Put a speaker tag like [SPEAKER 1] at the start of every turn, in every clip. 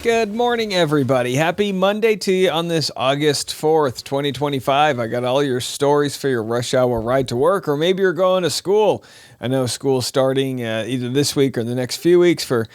[SPEAKER 1] Good morning, everybody. Happy Monday to you on this August 4th, 2025. I got all your stories for your rush hour ride to work, or maybe you're going to school. I know school's starting either this week or the next few weeks for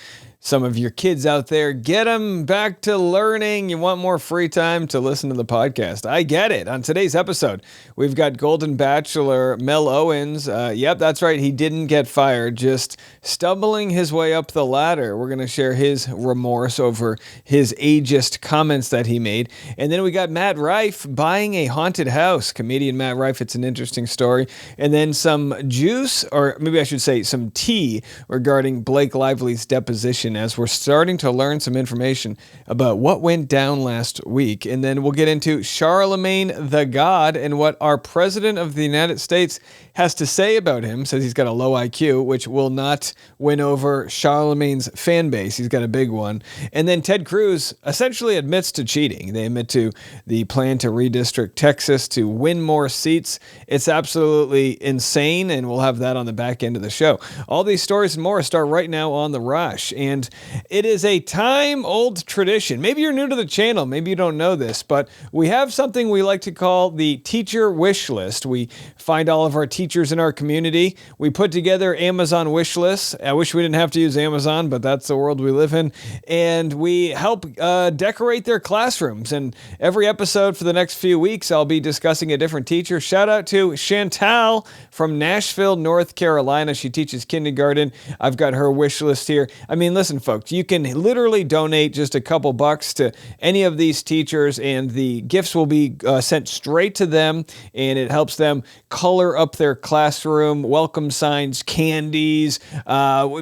[SPEAKER 1] some of your kids out there. Get them back to learning. You want more free time to listen to the podcast. I get it. On today's episode, we've got Golden Bachelor Mel Owens. Yep, that's right. He didn't get fired, just stumbling his way up the ladder. We're going to share his remorse over his ageist comments that he made. And then we got Matt Rife buying a haunted house. Comedian Matt Rife. It's an interesting story. And then some juice, or maybe I should say some tea, regarding Blake Lively's deposition, as we're starting to learn some information about what went down last week. And then we'll get into Charlemagne the God and what our President of the United States has to say about him. Says he's got a low IQ, which will not win over Charlemagne's fan base. He's got a big one. And then Ted Cruz essentially admits to cheating. They admit to the plan to redistrict Texas to win more seats. It's absolutely insane, and we'll have that on the back end of the show. All these stories and more start right now on The Rush, and it is a time-old tradition. Maybe you're new to the channel, maybe you don't know this, but we have something we like to call the teacher wish list. We find all of our teachers in our community. We put together Amazon wish lists. I wish we didn't have to use Amazon, but that's the world we live in. And we help decorate their classrooms. And every episode for the next few weeks, I'll be discussing a different teacher. Shout out to Chantal from Nashville, North Carolina. She teaches kindergarten. I've got her wish list here. I mean, listen, folks, you can literally donate just a couple bucks to any of these teachers, and the gifts will be sent straight to them, and it helps them color up their classroom, welcome signs, candies,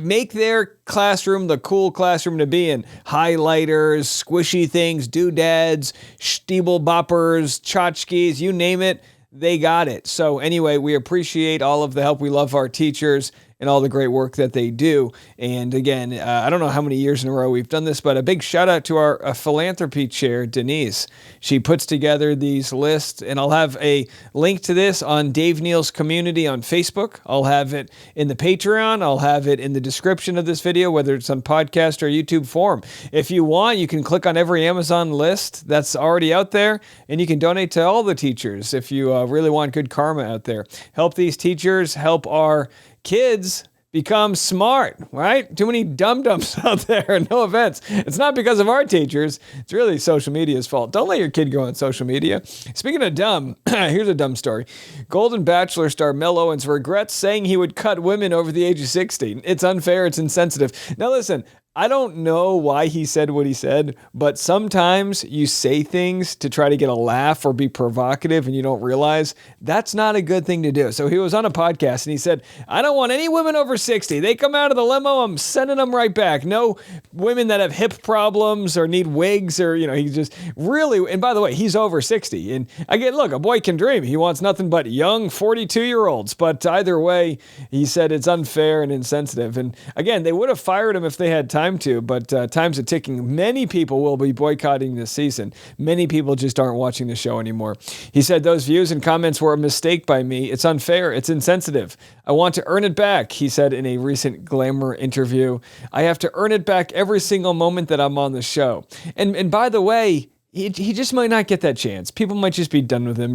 [SPEAKER 1] make their classroom the cool classroom to be in. Highlighters, squishy things, doodads, steeble boppers, tchotchkes, you name it, they got it. So anyway, we appreciate all of the help. We love our teachers and all the great work that they do. And again, I don't know how many years in a row we've done this, but a big shout out to our philanthropy chair, Denise. She puts together these lists, and I'll have a link to this on Dave Neal's community on Facebook. I'll have it in the Patreon. I'll have it in the description of this video, whether it's on podcast or YouTube form. If you want, you can click on every Amazon list that's already out there, and you can donate to all the teachers if you really want good karma out there. Help these teachers, help our kids become smart, right? Too many dum-dums out there. No offense. It's not because of our teachers. It's really social media's fault. Don't let your kid go on social media. Speaking of dumb, here's a dumb story. Golden Bachelor star Mel Owens regrets saying he would cut women over the age of 60. It's unfair. It's insensitive. Now listen, I don't know why he said what he said, but sometimes you say things to try to get a laugh or be provocative and you don't realize that's not a good thing to do. So he was on a podcast and he said, I don't want any women over 60. They come out of the limo, I'm sending them right back. No women that have hip problems or need wigs or, he's just really, and by the way, he's over 60. And again, look, a boy can dream. He wants nothing but young 42-year-olds. But either way, he said it's unfair and insensitive. And again, they would have fired him if they had time to, but time's a ticking. Many people will be boycotting this season. Many people just aren't watching the show anymore. He said those views and comments were a mistake by me. It's unfair. It's insensitive. I want to earn it back, he said in a recent Glamour interview. I have to earn it back every single moment that I'm on the show. And by the way, he just might not get that chance. People might just be done with him,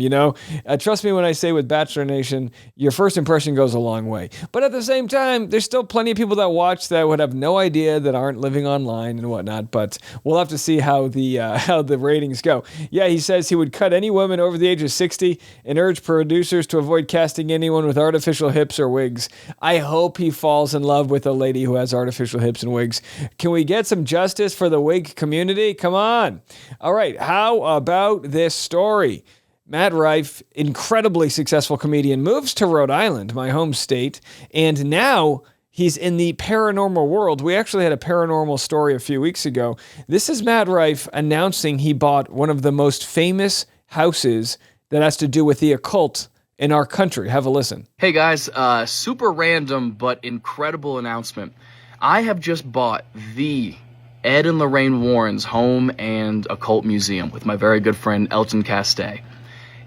[SPEAKER 1] Trust me when I say with Bachelor Nation, your first impression goes a long way. But at the same time, there's still plenty of people that watch that would have no idea, that aren't living online and whatnot. But we'll have to see how the ratings go. Yeah, he says he would cut any woman over the age of 60 and urge producers to avoid casting anyone with artificial hips or wigs. I hope he falls in love with a lady who has artificial hips and wigs. Can we get some justice for the wig community? Come on. All right. How about this story? Matt Rife, incredibly successful comedian, moves to Rhode Island, my home state, and now he's in the paranormal world. We actually had a paranormal story a few weeks ago. This is Matt Rife announcing he bought one of the most famous houses that has to do with the occult in our country. Have a listen.
[SPEAKER 2] Hey guys, super random but incredible announcement. I have just bought the Ed and Lorraine Warren's home and occult museum with my very good friend Elton Castay.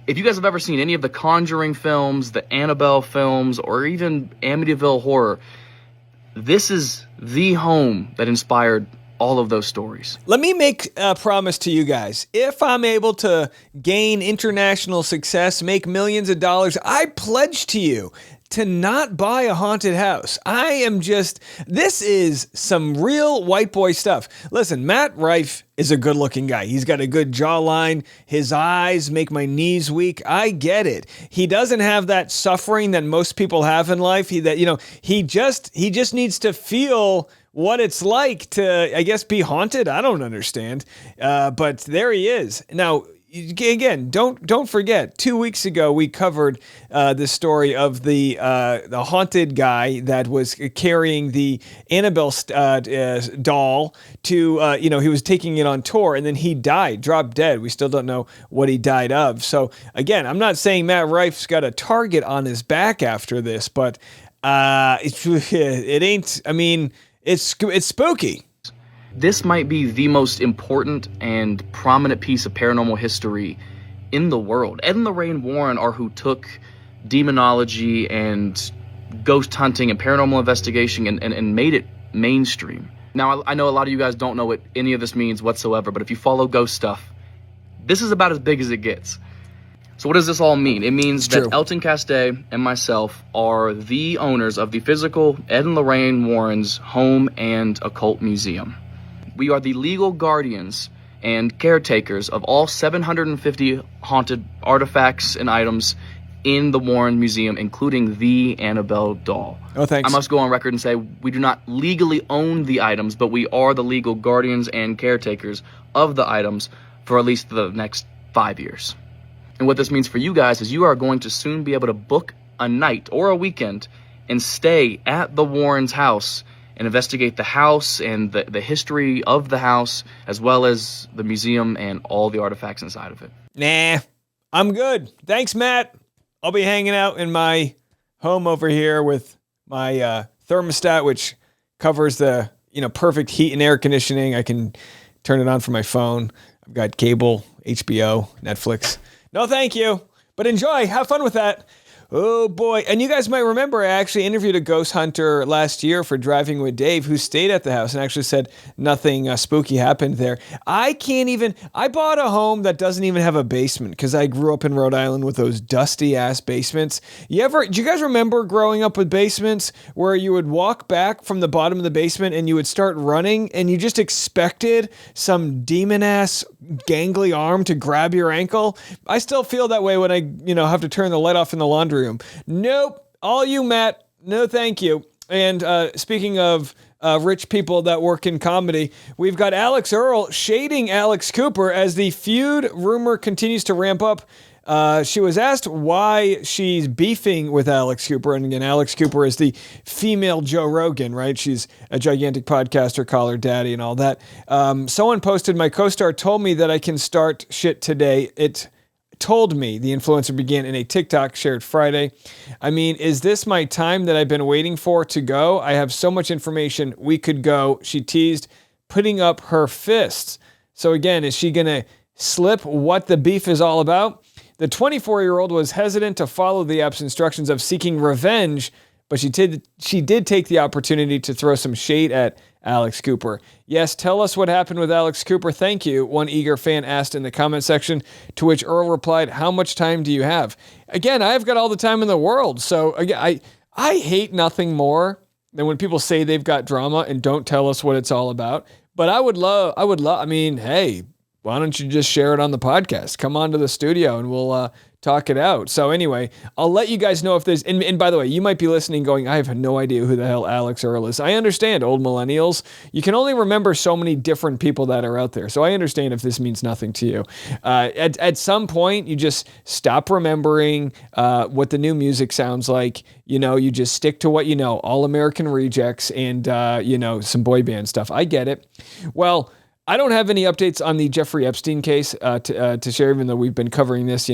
[SPEAKER 2] If you guys have ever seen any of the Conjuring films, the Annabelle films, or even Amityville Horror, this is the home that inspired all of those stories.
[SPEAKER 1] Let me make a promise to you guys. If I'm able to gain international success, make millions of dollars, I pledge to you to not buy a haunted house. This is some real white boy stuff. Listen, Matt Rife is a good looking guy. He's got a good jawline. His eyes make my knees weak. I get it. He doesn't have that suffering that most people have in life. He just needs to feel what it's like to, I guess, be haunted. I don't understand. But there he is. Now, again, don't forget, 2 weeks ago we covered the story of the haunted guy that was carrying the Annabelle doll to, he was taking it on tour, and then he died, dropped dead. We still don't know what he died of. So again, I'm not saying Matt Rife's got a target on his back after this, but it ain't. I mean, it's spooky.
[SPEAKER 2] This might be the most important and prominent piece of paranormal history in the world. Ed and Lorraine Warren are who took demonology and ghost hunting and paranormal investigation and made it mainstream. Now, I know a lot of you guys don't know what any of this means whatsoever, but if you follow ghost stuff, this is about as big as it gets. So what does this all mean? It means that Elton Castay and myself are the owners of the physical Ed and Lorraine Warren's Home and Occult Museum. We are the legal guardians and caretakers of all 750 haunted artifacts and items in the Warren Museum, including the Annabelle doll.
[SPEAKER 1] Oh, thanks.
[SPEAKER 2] I must go on record and say we do not legally own the items, but we are the legal guardians and caretakers of the items for at least the next 5 years. And what this means for you guys is you are going to soon be able to book a night or a weekend and stay at the Warren's house and investigate the house and the history of the house, as well as the museum and all the artifacts inside of it.
[SPEAKER 1] Nah, I'm good. Thanks, Matt. I'll be hanging out in my home over here with my thermostat, which covers the perfect heat and air conditioning. I can turn it on from my phone. I've got cable, HBO, Netflix. No, thank you. But enjoy. Have fun with that. Oh, boy. And you guys might remember I actually interviewed a ghost hunter last year for Driving with Dave who stayed at the house and actually said nothing spooky happened there. I bought a home that doesn't even have a basement because I grew up in Rhode Island with those dusty-ass basements. Do you guys remember growing up with basements where you would walk back from the bottom of the basement and you would start running and you just expected some demon-ass gangly arm to grab your ankle? I still feel that way when I, have to turn the light off in the laundry room. Nope. All you, Matt. No, thank you. And speaking of rich people that work in comedy, we've got Alex Earl shading Alex Cooper as the feud rumor continues to ramp up. She was asked why she's beefing with Alex Cooper. And again, Alex Cooper is the female Joe Rogan, right? She's a gigantic podcaster, call her daddy and all that. Someone posted, my co-star told me that I can start shit today. It told me, the influencer began in a TikTok shared Friday. I mean, is this my time that I've been waiting for to go? I have so much information. We could go. She teased, putting up her fists. So again, is she going to slip what the beef is all about? The 24-year-old was hesitant to follow the app's instructions of seeking revenge, but she did take the opportunity to throw some shade at Alex Cooper. Yes, tell us what happened with Alex Cooper. Thank you, one eager fan asked in the comment section, to which Earl replied, how much time do you have? Again, I've got all the time in the world. So again, I hate nothing more than when people say they've got drama and don't tell us what it's all about. But I mean, hey, why don't you just share it on the podcast? Come on to the studio and we'll talk it out. So anyway, I'll let you guys know if there's, and by the way, you might be listening going, I have no idea who the hell Alex Earl is. I understand, old millennials. You can only remember so many different people that are out there. So I understand if this means nothing to you. At some point, you just stop remembering what the new music sounds like. You just stick to what you know, All American Rejects and, some boy band stuff. I get it. Well, I don't have any updates on the Jeffrey Epstein case to share, even though we've been covering this.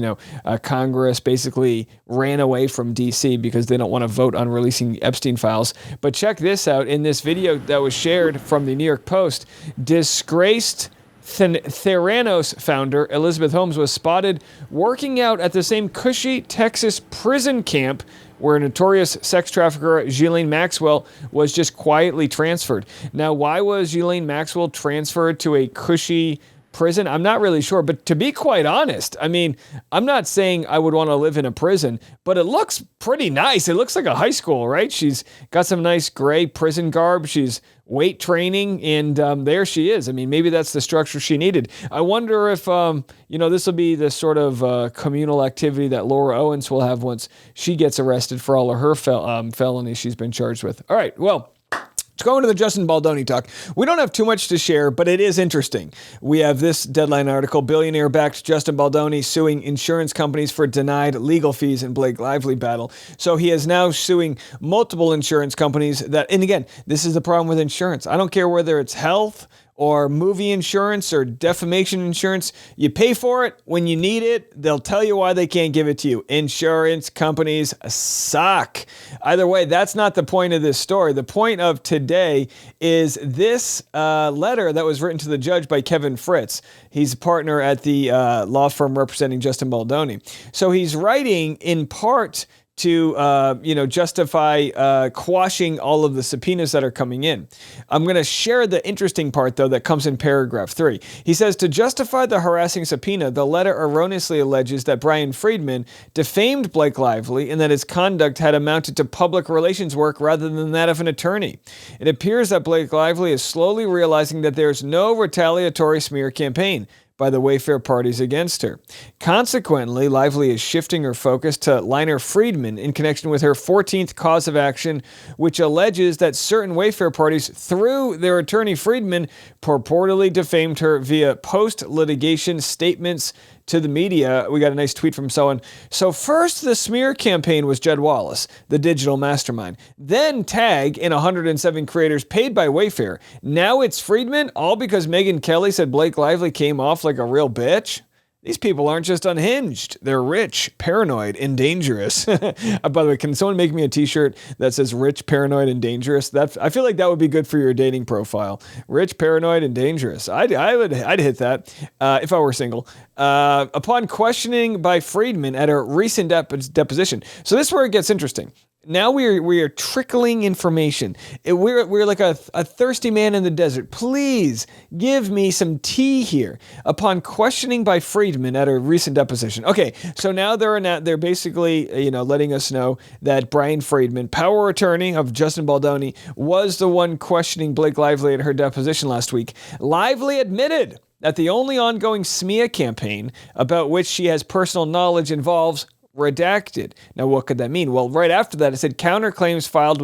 [SPEAKER 1] Congress basically ran away from D.C. because they don't want to vote on releasing Epstein files. But check this out. In this video that was shared from the New York Post, disgraced Theranos founder Elizabeth Holmes was spotted working out at the same cushy Texas prison camp where notorious sex trafficker Ghislaine Maxwell was just quietly transferred. Now, why was Ghislaine Maxwell transferred to a cushy prison? I'm not really sure, but to be quite honest, I mean, I'm not saying I would want to live in a prison, but it looks pretty nice. It looks like a high school, right? She's got some nice gray prison garb. She's weight training, and there she is. I mean, maybe that's the structure she needed. I wonder if, this will be the sort of communal activity that Laura Owens will have once she gets arrested for all of her felonies she's been charged with. All right, well, let's go into the Justin Baldoni talk. We don't have too much to share, but it is interesting. We have this Deadline article, billionaire-backed Justin Baldoni suing insurance companies for denied legal fees in Blake Lively battle. So he is now suing multiple insurance companies and again, this is the problem with insurance. I don't care whether it's health or movie insurance or defamation insurance. You pay for it when you need it. They'll tell you why they can't give it to you. Insurance companies suck. Either way, that's not the point of this story. The point of today is this letter that was written to the judge by Kevin Fritz. He's a partner at the law firm representing Justin Baldoni. So he's writing in part to justify quashing all of the subpoenas that are coming in. I'm going to share the interesting part, though, that comes in paragraph 3. He says, to justify the harassing subpoena, the letter erroneously alleges that Brian Friedman defamed Blake Lively and that his conduct had amounted to public relations work rather than that of an attorney. It appears that Blake Lively is slowly realizing that there's no retaliatory smear campaign by the Wayfair parties against her. Consequently, Lively is shifting her focus to Liner Friedman in connection with her 14th cause of action, which alleges that certain Wayfair parties, through their attorney Friedman, purportedly defamed her via post-litigation statements to the media. We got a nice tweet from someone. So first, the smear campaign was Jed Wallace, the digital mastermind. Then Tag and 107 creators paid by Wayfair. Now it's Friedman, all because Megyn Kelly said Blake Lively came off like a real bitch. These people aren't just unhinged. They're rich, paranoid, and dangerous. By the way, can someone make me a t-shirt that says rich, paranoid, and dangerous? I feel like that would be good for your dating profile. Rich, paranoid, and dangerous. I'd hit that if I were single. Upon questioning by Friedman at a recent deposition. So this is where it gets interesting. Now we are trickling information. We're like a thirsty man in the desert. Please give me some tea here. Upon questioning by Friedman at a recent deposition. Okay, so now they're basically letting us know that Brian Friedman, power attorney of Justin Baldoni, was the one questioning Blake Lively at her deposition last week. Lively admitted that the only ongoing smear campaign about which she has personal knowledge involves redacted. Now, what could that mean? Well, right after that, it said counterclaims filed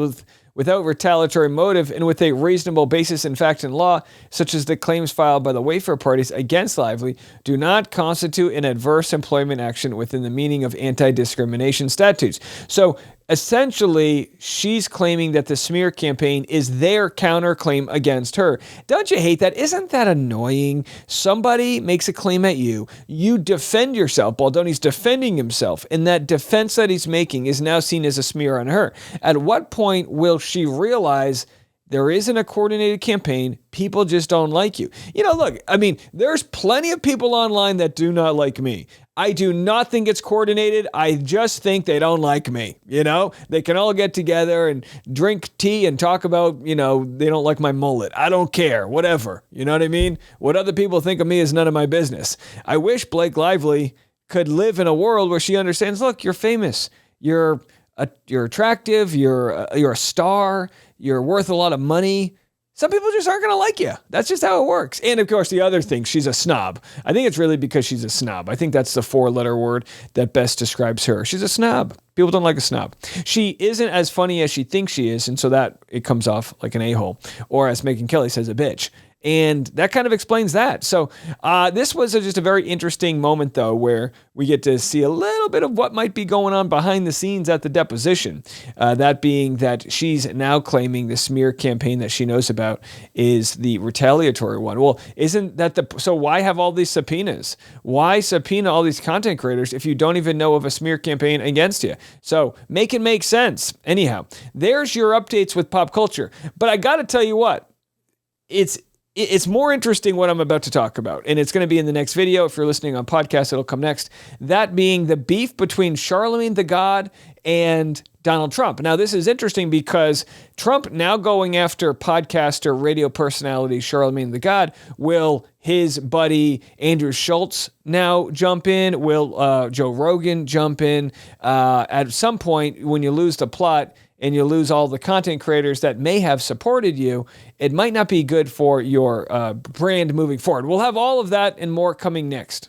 [SPEAKER 1] without retaliatory motive and with a reasonable basis in fact and law, such as the claims filed by the Wayfair parties against Lively, do not constitute an adverse employment action within the meaning of anti-discrimination statutes. So essentially, she's claiming that the smear campaign is their counterclaim against her. Don't you hate that? Isn't that annoying? Somebody makes a claim at you. You defend yourself. Baldoni's defending himself. And that defense that he's making is now seen as a smear on her. At what point will she realize there isn't a coordinated campaign? People just don't like you. Look, I mean, there's plenty of people online that do not like me. I do not think it's coordinated. I just think they don't like me. They can all get together and drink tea and talk about, they don't like my mullet. I don't care. Whatever. You know what I mean? What other people think of me is none of my business. I wish Blake Lively could live in a world where she understands, look, you're famous. You're attractive. You're a star. You're worth a lot of money. Some people just aren't going to like you. That's just how it works. And of course, the other thing, she's a snob. I think it's really because she's a snob. I think that's the 4-letter word that best describes her. She's a snob. People don't like a snob. She isn't as funny as she thinks she is, and so that it comes off like an a-hole. Or as Megyn Kelly says, a bitch. And that kind of explains that. So this was just a very interesting moment, though, where we get to see a little bit of what might be going on behind the scenes at the deposition. That being that she's now claiming the smear campaign that she knows about is the retaliatory one. Well, isn't that so why have all these subpoenas? Why subpoena all these content creators if you don't even know of a smear campaign against you? So make it make sense. Anyhow, there's your updates with pop culture. But I got to tell you what, it's more interesting what I'm about to talk about, and it's going to be in the next video. If you're listening on podcast, it'll come next. That being the beef between Charlemagne the God and Donald Trump. Now, this is interesting because Trump now going after podcaster, radio personality Charlemagne the God. Will his buddy Andrew Schultz now jump in? Will Joe Rogan jump in? At some point, when you lose the plot and you lose all the content creators that may have supported you, it might not be good for your brand moving forward. We'll have all of that and more coming next.